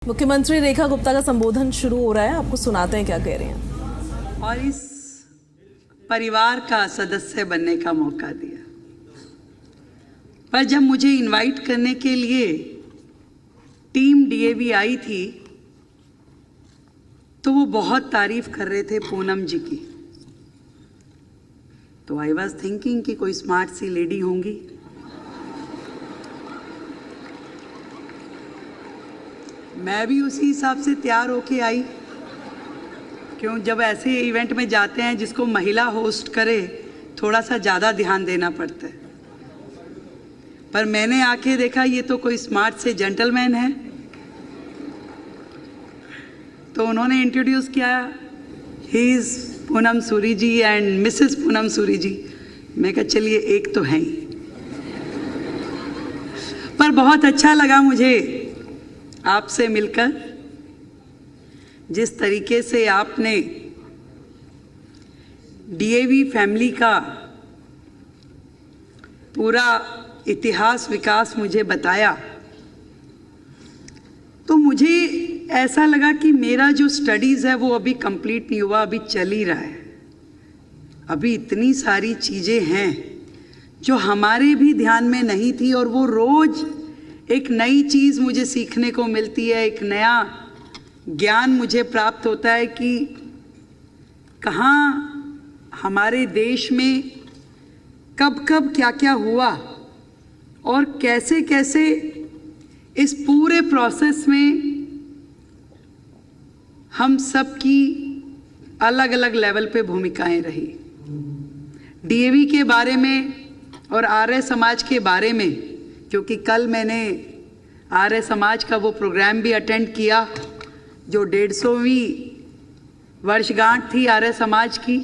मुख्यमंत्री रेखा गुप्ता का संबोधन शुरू हो रहा है, आपको सुनाते हैं क्या कह रहे हैं। और इस परिवार का सदस्य बनने का मौका दिया, पर जब मुझे इनवाइट करने के लिए टीम डीएवी आई थी तो वो बहुत तारीफ कर रहे थे पूनम जी की। तो आई वॉज थिंकिंग कि कोई स्मार्ट सी लेडी होंगी। मैं भी उसी हिसाब से तैयार होके आई, क्यों जब ऐसे इवेंट में जाते हैं जिसको महिला होस्ट करे थोड़ा सा ज़्यादा ध्यान देना पड़ता है। पर मैंने आके देखा ये तो कोई स्मार्ट से जेंटलमैन है, तो उन्होंने इंट्रोड्यूस किया, he is Poonam Suri ji and Mrs Poonam Suri ji. मैं कहा चलिए एक तो हैं ही। पर बहुत अच्छा लगा मुझे आपसे मिलकर, जिस तरीके से आपने डीएवी फैमिली का पूरा इतिहास विकास मुझे बताया, तो मुझे ऐसा लगा कि मेरा जो स्टडीज़ है वो अभी कंप्लीट नहीं हुआ, अभी चल ही रहा है। अभी इतनी सारी चीज़ें हैं जो हमारे भी ध्यान में नहीं थी, और वो रोज़ एक नई चीज़ मुझे सीखने को मिलती है, एक नया ज्ञान मुझे प्राप्त होता है कि कहाँ हमारे देश में कब कब क्या क्या हुआ और कैसे कैसे इस पूरे प्रोसेस में हम सब की अलग अलग लेवल पे भूमिकाएं रही। डीएवी के बारे में और आर्य समाज के बारे में, क्योंकि कल मैंने आर्य समाज का वो प्रोग्राम भी अटेंड किया जो 150वीं वर्षगांठ थी आर्य समाज की,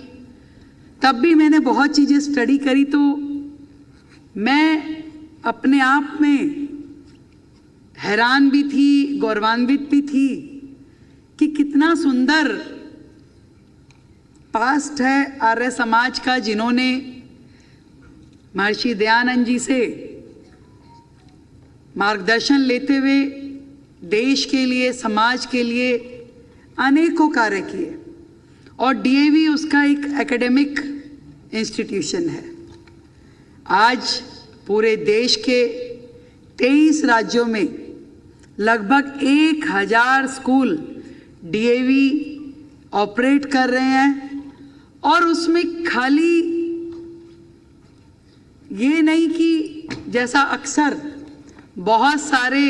तब भी मैंने बहुत चीज़ें स्टडी करी। तो मैं अपने आप में हैरान भी थी, गौरवान्वित भी थी कि कितना सुंदर पास्ट है आर्य समाज का, जिन्होंने महर्षि दयानंद जी से मार्गदर्शन लेते हुए देश के लिए, समाज के लिए अनेकों कार्य किए। और डीएवी उसका एक एकेडमिक इंस्टीट्यूशन है। आज पूरे देश के 23 राज्यों में लगभग 1000 स्कूल डीएवी ऑपरेट कर रहे हैं, और उसमें खाली ये नहीं कि जैसा अक्सर बहुत सारे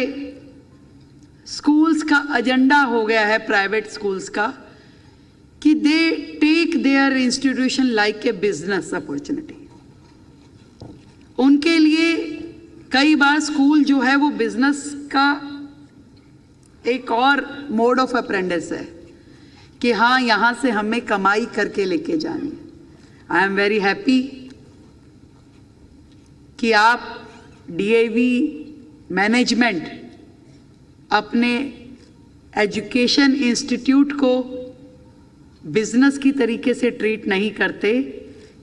स्कूल्स का एजेंडा हो गया है, प्राइवेट स्कूल्स का, कि they take their institution like a business opportunity. उनके लिए कई बार स्कूल जो है वो बिजनेस का एक और मोड ऑफ अप्रेंटिस है कि हाँ, यहाँ से हमें कमाई करके लेके जानी है। आई एम वेरी हैप्पी कि आप डीएवी मैनेजमेंट अपने एजुकेशन इंस्टीट्यूट को बिजनेस की तरीके से ट्रीट नहीं करते,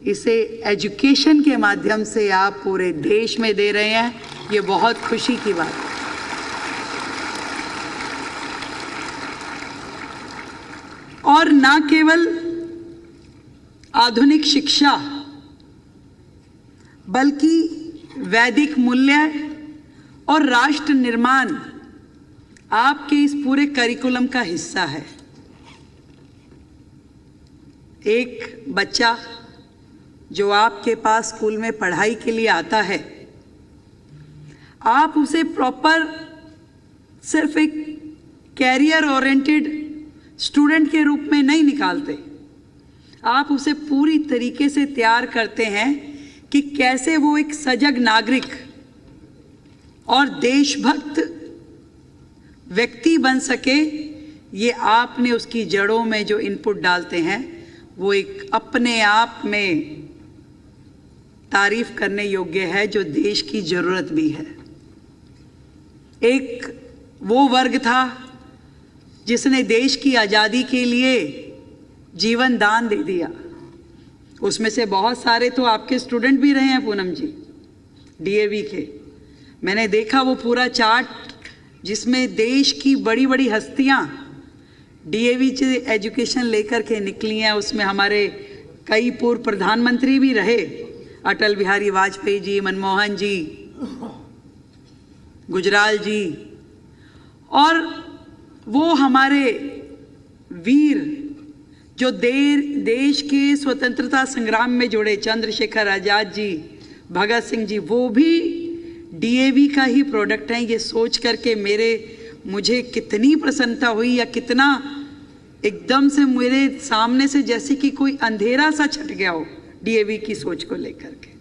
इसे एजुकेशन के माध्यम से आप पूरे देश में दे रहे हैं। ये बहुत खुशी की बात है। और ना केवल आधुनिक शिक्षा, बल्कि वैदिक मूल्य और राष्ट्र निर्माण आपके इस पूरे करिकुलम का हिस्सा है। एक बच्चा जो आपके पास स्कूल में पढ़ाई के लिए आता है, आप उसे प्रॉपर सिर्फ एक कैरियर ओरिएंटेड स्टूडेंट के रूप में नहीं निकालते, आप उसे पूरी तरीके से तैयार करते हैं कि कैसे वो एक सजग नागरिक और देशभक्त व्यक्ति बन सके। ये आपने उसकी जड़ों में जो इनपुट डालते हैं वो एक अपने आप में तारीफ करने योग्य है, जो देश की जरूरत भी है। एक वो वर्ग था जिसने देश की आज़ादी के लिए जीवन दान दे दिया। उसमें से बहुत सारे तो आपके स्टूडेंट भी रहे हैं पूनम जी, डीएवी के। मैंने देखा वो पूरा चार्ट जिसमें देश की बड़ी बड़ी हस्तियां डीएवी से एजुकेशन लेकर के निकली हैं। उसमें हमारे कई पूर्व प्रधानमंत्री भी रहे, अटल बिहारी वाजपेयी जी, मनमोहन जी, गुजराल जी, और वो हमारे वीर जो देश के स्वतंत्रता संग्राम में जुड़े, चंद्रशेखर आजाद जी, भगत सिंह जी, वो भी डीएवी का ही प्रोडक्ट हैं। ये सोच करके मुझे कितनी प्रसन्नता हुई, या कितना एकदम से मेरे सामने से जैसे कि कोई अंधेरा सा छट गया हो डीएवी की सोच को लेकर के।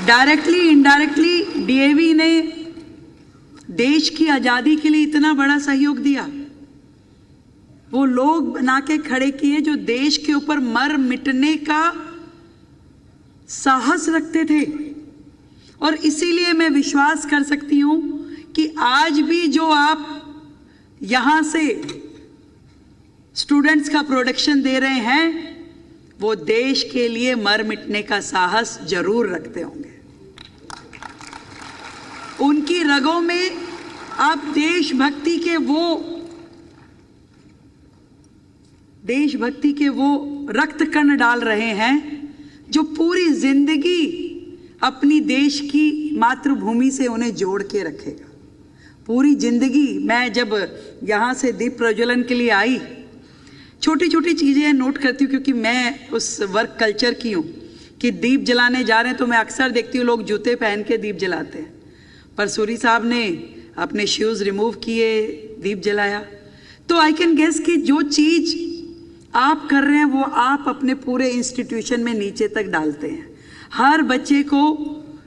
डायरेक्टली इनडायरेक्टली डीएवी ने देश की आजादी के लिए इतना बड़ा सहयोग दिया। वो लोग बना के खड़े किए जो देश के ऊपर मर मिटने का साहस रखते थे। और इसीलिए मैं विश्वास कर सकती हूं कि आज भी जो आप यहां से स्टूडेंट्स का प्रोडक्शन दे रहे हैं, वो देश के लिए मर मिटने का साहस जरूर रखते होंगे। उनकी रगों में आप देशभक्ति के वो रक्त कण डाल रहे हैं जो पूरी जिंदगी अपनी देश की मातृभूमि से उन्हें जोड़ के रखेगा। पूरी जिंदगी। मैं जब यहाँ से दीप प्रज्वलन के लिए आई, छोटी छोटी चीज़ें नोट करती हूँ, क्योंकि मैं उस वर्क कल्चर की हूँ कि दीप जलाने जा रहे हैं तो मैं अक्सर देखती हूँ लोग जूते पहन के दीप जलाते हैं, पर सूरी साहब ने अपने शूज़ रिमूव किए, दीप जलाया। तो आई कैन गेस कि जो चीज़ आप कर रहे हैं वो आप अपने पूरे इंस्टीट्यूशन में नीचे तक डालते हैं। हर बच्चे को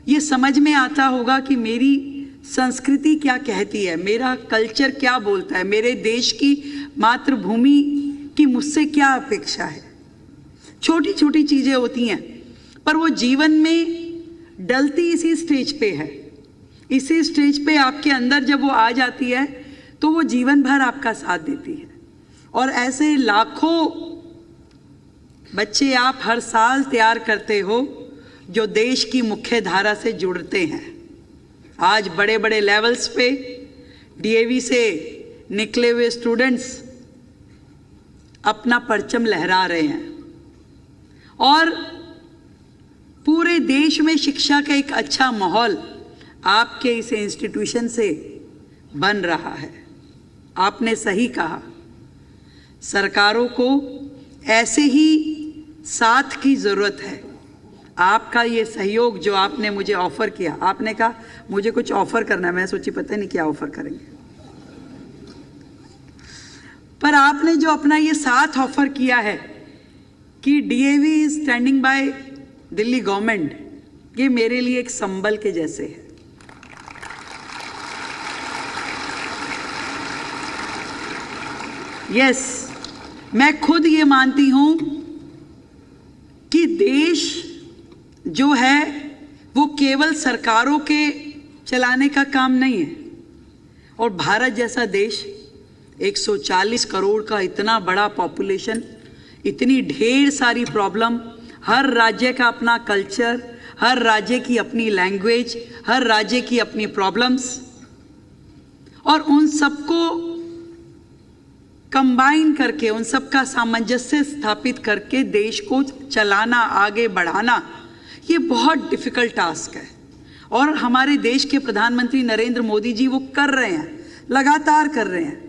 ये समझ में आता होगा कि मेरी संस्कृति क्या कहती है, मेरा कल्चर क्या बोलता है, मेरे देश की मातृभूमि की मुझसे क्या अपेक्षा है। छोटी छोटी चीज़ें होती हैं, पर वो जीवन में डलती इसी स्टेज पे है। इसी स्टेज पे आपके अंदर जब वो आ जाती है तो वो जीवन भर आपका साथ देती है। और ऐसे लाखों बच्चे आप हर साल तैयार करते हो जो देश की मुख्य धारा से जुड़ते हैं। आज बड़े बड़े लेवल्स पे डीएवी से निकले हुए स्टूडेंट्स अपना परचम लहरा रहे हैं और पूरे देश में शिक्षा का एक अच्छा माहौल आपके इस इंस्टीट्यूशन से बन रहा है। आपने सही कहा, सरकारों को ऐसे ही साथ की ज़रूरत है। आपका ये सहयोग जो आपने मुझे ऑफ़र किया, आपने कहा मुझे कुछ ऑफ़र करना है, मैं सोची पता नहीं क्या ऑफ़र करेंगे, पर आपने जो अपना ये साथ ऑफ़र किया है कि DAV is standing bye Delhi government, ये मेरे लिए एक संबल के जैसे है। यस, मैं खुद ये मानती हूं कि देश जो है वो केवल सरकारों के चलाने का काम नहीं है। और भारत जैसा देश 140 करोड़ का इतना बड़ा पॉपुलेशन, इतनी ढेर सारी प्रॉब्लम, हर राज्य का अपना कल्चर, हर राज्य की अपनी लैंग्वेज, हर राज्य की अपनी प्रॉब्लम्स, और उन सबको कंबाइन करके, उन सबका सामंजस्य स्थापित करके देश को चलाना, आगे बढ़ाना, ये बहुत डिफिकल्ट टास्क है। और हमारे देश के प्रधानमंत्री नरेंद्र मोदी जी वो कर रहे हैं, लगातार कर रहे हैं।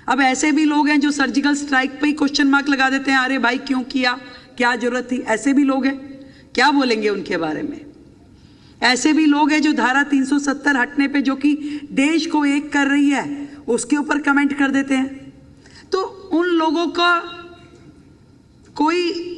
अब ऐसे भी लोग हैं जो सर्जिकल स्ट्राइक पे ही क्वेश्चन मार्क लगा देते हैं, अरे भाई क्यों किया, क्या जरूरत थी। ऐसे भी लोग हैं, क्या बोलेंगे उनके बारे में। ऐसे भी लोग हैं जो धारा 370 हटने पे, जो कि देश को एक कर रही है, उसके ऊपर कमेंट कर देते हैं। तो उन लोगों का कोई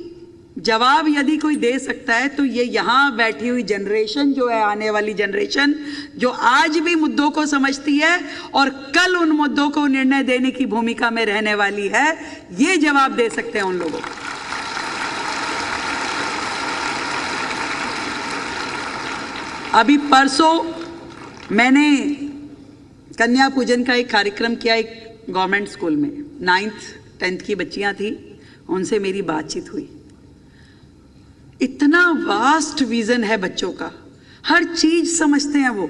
जवाब यदि कोई दे सकता है तो ये यहाँ बैठी हुई जनरेशन जो है, आने वाली जनरेशन जो आज भी मुद्दों को समझती है और कल उन मुद्दों को निर्णय देने की भूमिका में रहने वाली है, ये जवाब दे सकते हैं उन लोगों को। अभी परसों मैंने कन्या पूजन का एक कार्यक्रम किया एक गवर्नमेंट स्कूल में। 9th 10th की बच्चियां थी, उनसे मेरी बातचीत हुई। इतना वास्ट विजन है बच्चों का, हर चीज समझते हैं वो।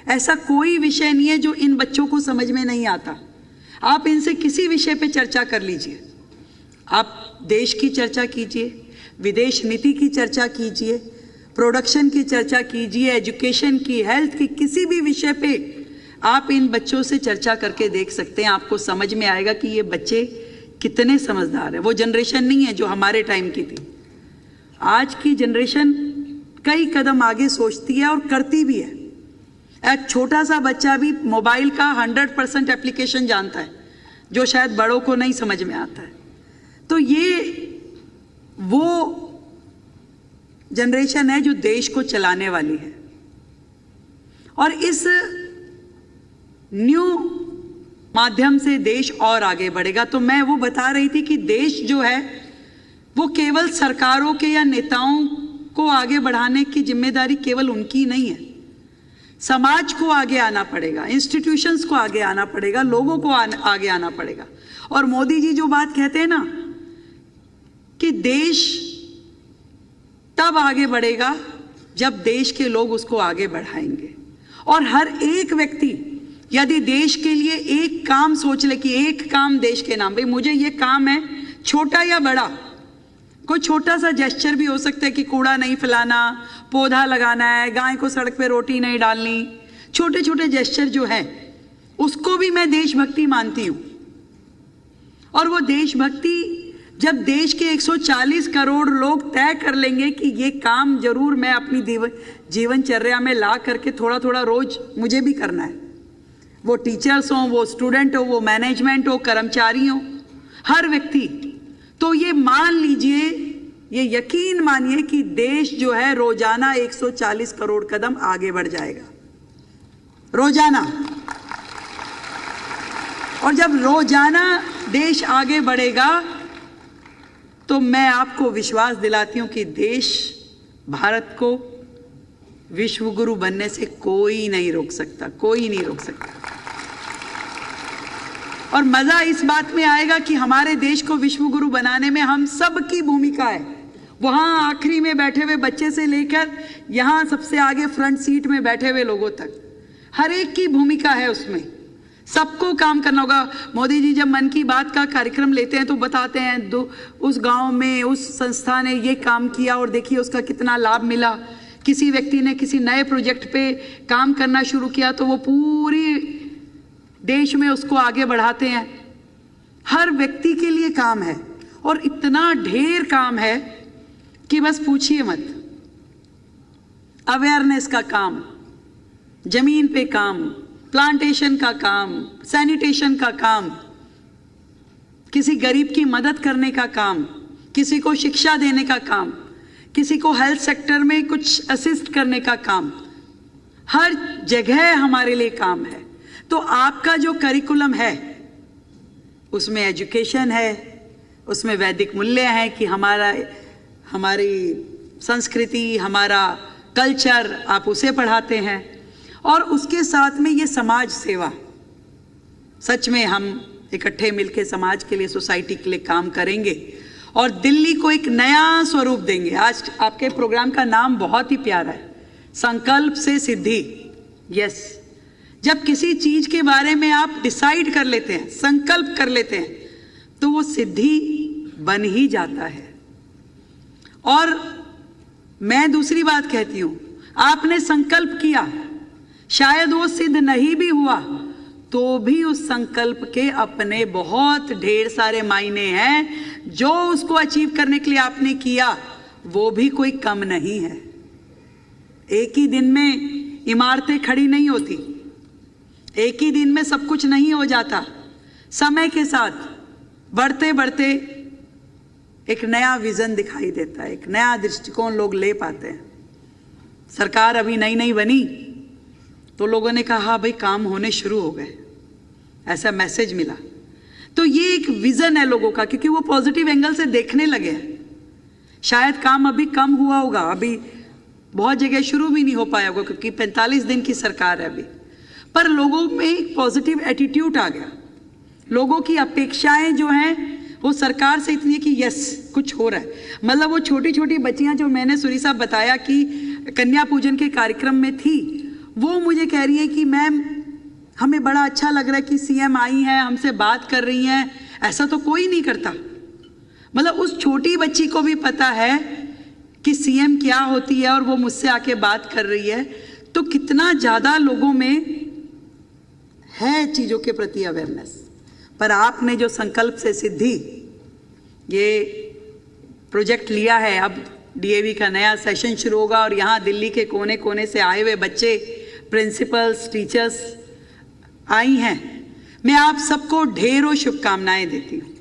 ऐसा कोई विषय नहीं है जो इन बच्चों को समझ में नहीं आता। आप इनसे किसी विषय पे चर्चा कर लीजिए, आप देश की चर्चा कीजिए, विदेश नीति की चर्चा कीजिए, प्रोडक्शन की चर्चा कीजिए, एजुकेशन की, हेल्थ की, किसी भी विषय पे आप इन बच्चों से चर्चा करके देख सकते हैं। आपको समझ में आएगा कि ये बच्चे कितने समझदार हैं। वो जनरेशन नहीं है जो हमारे टाइम की थी। आज की जनरेशन कई कदम आगे सोचती है और करती भी है। एक छोटा सा बच्चा भी मोबाइल का 100% एप्लीकेशन जानता है, जो शायद बड़ों को नहीं समझ में आता है। तो ये वो जनरेशन है जो देश को चलाने वाली है। और इस न्यू माध्यम से देश और आगे बढ़ेगा। तो मैं वो बता रही थी कि देश जो है वो केवल सरकारों के या नेताओं को आगे बढ़ाने की जिम्मेदारी केवल उनकी नहीं है। समाज को आगे आना पड़ेगा, इंस्टीट्यूशंस को आगे आना पड़ेगा, लोगों को आगे आना पड़ेगा। और मोदी जी जो बात कहते हैं ना कि देश तब आगे बढ़ेगा जब देश के लोग उसको आगे बढ़ाएंगे। और हर एक व्यक्ति यदि देश के लिए एक काम सोच ले कि एक काम देश के नाम, भाई मुझे ये काम है, छोटा या बड़ा, कोई छोटा सा जेस्चर भी हो सकता है कि कूड़ा नहीं फैलाना, पौधा लगाना है, गाय को सड़क पे रोटी नहीं डालनी, छोटे छोटे जेस्चर जो है उसको भी मैं देशभक्ति मानती हूं। और वो देशभक्ति जब देश के 140 करोड़ लोग तय कर लेंगे कि ये काम जरूर मैं अपनी जीवनचर्या में ला करके थोड़ा थोड़ा रोज मुझे भी करना है, वो टीचर्स हो, वो स्टूडेंट हो, वो मैनेजमेंट हो, कर्मचारी हो, हर व्यक्ति, तो ये मान लीजिए, ये यकीन मानिए कि देश जो है रोजाना 140 करोड़ कदम आगे बढ़ जाएगा, रोजाना। और जब रोजाना देश आगे बढ़ेगा तो मैं आपको विश्वास दिलाती हूं कि देश, भारत को विश्व गुरु बनने से कोई नहीं रोक सकता, कोई नहीं रोक सकता। और मजा इस बात में आएगा कि हमारे देश को विश्व गुरु बनाने में हम सब की भूमिका है। वहां आखिरी में बैठे हुए बच्चे से लेकर यहां सबसे आगे फ्रंट सीट में बैठे हुए लोगों तक, हर एक की भूमिका है उसमें, सबको काम करना होगा। मोदी जी जब मन की बात का कार्यक्रम लेते हैं तो बताते हैं उस गांव में उस संस्था ने ये काम किया और देखिए उसका कितना लाभ मिला। किसी व्यक्ति ने किसी नए प्रोजेक्ट पे काम करना शुरू किया तो वो पूरी देश में उसको आगे बढ़ाते हैं। हर व्यक्ति के लिए काम है और इतना ढेर काम है कि बस पूछिए मत। अवेयरनेस का काम, जमीन पे काम, प्लांटेशन का काम, सैनिटेशन का काम, किसी गरीब की मदद करने का काम, किसी को शिक्षा देने का काम, किसी को हेल्थ सेक्टर में कुछ असिस्ट करने का काम, हर जगह हमारे लिए काम है। तो आपका जो करिकुलम है उसमें एजुकेशन है, उसमें वैदिक मूल्य है कि हमारी संस्कृति, हमारा कल्चर, आप उसे पढ़ाते हैं। और उसके साथ में ये समाज सेवा, सच में हम इकट्ठे मिलकर समाज के लिए, सोसाइटी के लिए काम करेंगे और दिल्ली को एक नया स्वरूप देंगे। आज आपके प्रोग्राम का नाम बहुत ही प्यारा है, संकल्प से सिद्धि। यस, जब किसी चीज के बारे में आप डिसाइड कर लेते हैं, संकल्प कर लेते हैं, तो वो सिद्धि बन ही जाता है। और मैं दूसरी बात कहती हूं, आपने संकल्प किया, शायद वो सिद्ध नहीं भी हुआ तो भी उस संकल्प के अपने बहुत ढेर सारे मायने हैं। जो उसको अचीव करने के लिए आपने किया वो भी कोई कम नहीं है। एक ही दिन में इमारतें खड़ी नहीं होती, एक ही दिन में सब कुछ नहीं हो जाता। समय के साथ बढ़ते बढ़ते एक नया विजन दिखाई देता है, एक नया दृष्टिकोण लोग ले पाते हैं। सरकार अभी नई नई बनी तो लोगों ने कहा हाँ भाई काम होने शुरू हो गए, ऐसा मैसेज मिला। तो ये एक विजन है लोगों का, क्योंकि वो पॉजिटिव एंगल से देखने लगे हैं। शायद काम अभी कम हुआ होगा, अभी बहुत जगह शुरू भी नहीं हो पाया होगा क्योंकि 45 दिन की सरकार है अभी, पर लोगों में एक पॉजिटिव एटीट्यूड आ गया। लोगों की अपेक्षाएं जो हैं वो सरकार से इतनी है कि यस कुछ हो रहा है। मतलब वो छोटी छोटी बच्चियां जो मैंने सूरी साहब बताया कि कन्या पूजन के कार्यक्रम में थी, वो मुझे कह रही है कि मैम हमें बड़ा अच्छा लग रहा है कि सीएम आई हैं, हमसे बात कर रही हैं, ऐसा तो कोई नहीं करता। मतलब उस छोटी बच्ची को भी पता है कि सीएम क्या होती है और वो मुझसे आके बात कर रही है। तो कितना ज़्यादा लोगों में है चीज़ों के प्रति अवेयरनेस। पर आपने जो संकल्प से सिद्धि ये प्रोजेक्ट लिया है, अब डीएवी का नया सेशन शुरू होगा और यहाँ दिल्ली के कोने कोने से आए हुए बच्चे, प्रिंसिपल्स, टीचर्स आई हैं। मैं आप सबको ढेरों शुभकामनाएं देती हूँ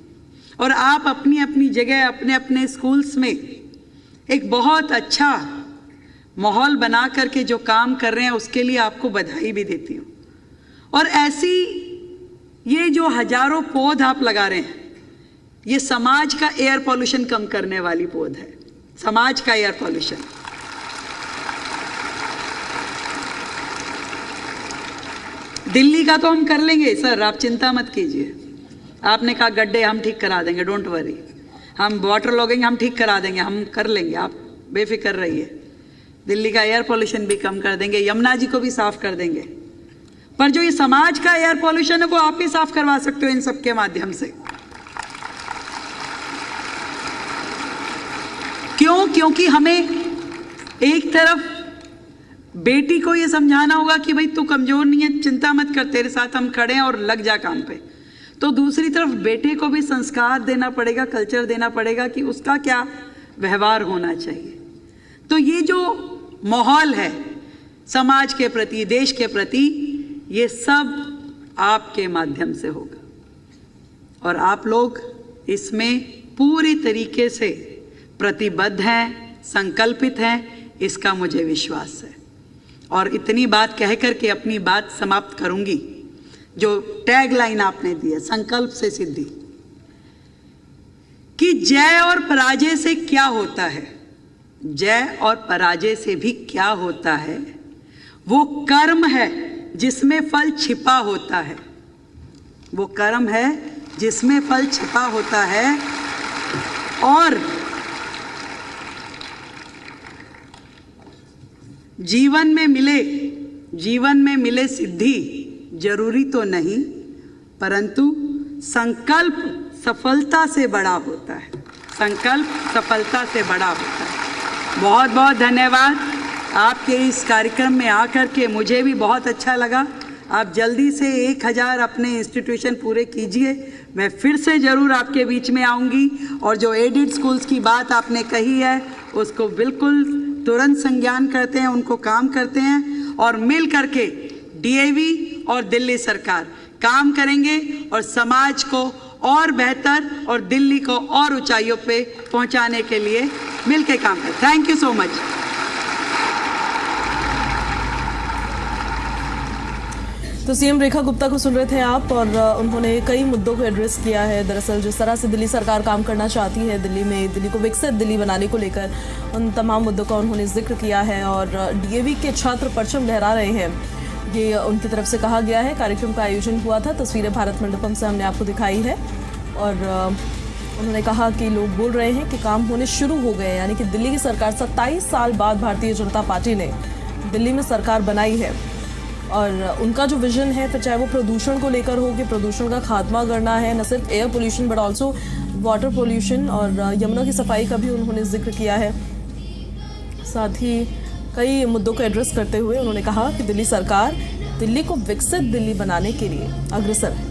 और आप अपनी अपनी जगह अपने अपने स्कूल्स में एक बहुत अच्छा माहौल बना करके जो काम कर रहे हैं उसके लिए आपको बधाई भी देती हूँ। और ऐसी ये जो हजारों पौध आप लगा रहे हैं, ये समाज का एयर पॉल्यूशन कम करने वाली पौध है, समाज का एयर पॉल्यूशन। दिल्ली का तो हम कर लेंगे सर, आप चिंता मत कीजिए। आपने कहा गड्ढे हम ठीक करा देंगे, डोंट वरी। हम वाटर लॉगिंग हम ठीक करा देंगे, हम कर लेंगे, आप बेफिक्र रहिए। दिल्ली का एयर पॉल्यूशन भी कम कर देंगे, यमुना जी को भी साफ कर देंगे। पर जो ये समाज का एयर पॉल्यूशन है वो आप भी साफ करवा सकते हो इन सब के माध्यम से। क्यों? क्योंकि हमें एक तरफ बेटी को ये समझाना होगा कि भाई तू कमजोर नहीं है, चिंता मत कर, तेरे साथ हम खड़े हैं और लग जा काम पे। तो दूसरी तरफ बेटे को भी संस्कार देना पड़ेगा, कल्चर देना पड़ेगा कि उसका क्या व्यवहार होना चाहिए। तो ये जो माहौल है समाज के प्रति, देश के प्रति, ये सब आपके माध्यम से होगा और आप लोग इसमें पूरी तरीके से प्रतिबद्ध हैं, संकल्पित हैं, इसका मुझे विश्वास है। और इतनी बात कह करके अपनी बात समाप्त करूंगी। जो टैगलाइन आपने दी है, संकल्प से सिद्धि, कि जय और पराजय से क्या होता है, जय और पराजय से भी क्या होता है, वो कर्म है जिसमें फल छिपा होता है। वो कर्म है जिसमें फल छिपा होता है। और जीवन में मिले सिद्धि जरूरी तो नहीं, परंतु संकल्प सफलता से बड़ा होता है। संकल्प सफलता से बड़ा होता है। बहुत बहुत धन्यवाद। आपके इस कार्यक्रम में आकर के मुझे भी बहुत अच्छा लगा। आप जल्दी से 1000 अपने इंस्टीट्यूशन पूरे कीजिए। मैं फिर से ज़रूर आपके बीच में आऊँगी और जो एडेड स्कूल्स की बात आपने कही है उसको बिल्कुल तुरंत संज्ञान करते हैं, उनको काम करते हैं और मिल करके डीएवी और दिल्ली सरकार काम करेंगे और समाज को और बेहतर और दिल्ली को और ऊंचाइयों पे पहुंचाने के लिए मिलकर काम करें। Thank you so much. तो सीएम रेखा गुप्ता को सुन रहे थे आप और उन्होंने कई मुद्दों को एड्रेस किया है। दरअसल जिस तरह से दिल्ली सरकार काम करना चाहती है दिल्ली में, दिल्ली को विकसित दिल्ली बनाने को लेकर, उन तमाम मुद्दों का उन्होंने जिक्र किया है। और डीएवी के छात्र परचम लहरा रहे हैं, ये उनकी तरफ से कहा गया है। कार्यक्रम का आयोजन हुआ था, तस्वीरें भारत मंडपम से हमने आपको दिखाई है। और उन्होंने कहा कि लोग बोल रहे हैं कि काम होने शुरू हो गए, यानी कि दिल्ली की सरकार 27 साल बाद भारतीय जनता पार्टी ने दिल्ली में सरकार बनाई है। और उनका जो विजन है, फिर चाहे वो प्रदूषण को लेकर हो कि प्रदूषण का खात्मा करना है, न सिर्फ air pollution but also water pollution, और यमुना की सफाई का भी उन्होंने जिक्र किया है। साथ ही कई मुद्दों को एड्रेस करते हुए उन्होंने कहा कि दिल्ली सरकार दिल्ली को विकसित दिल्ली बनाने के लिए अग्रसर है।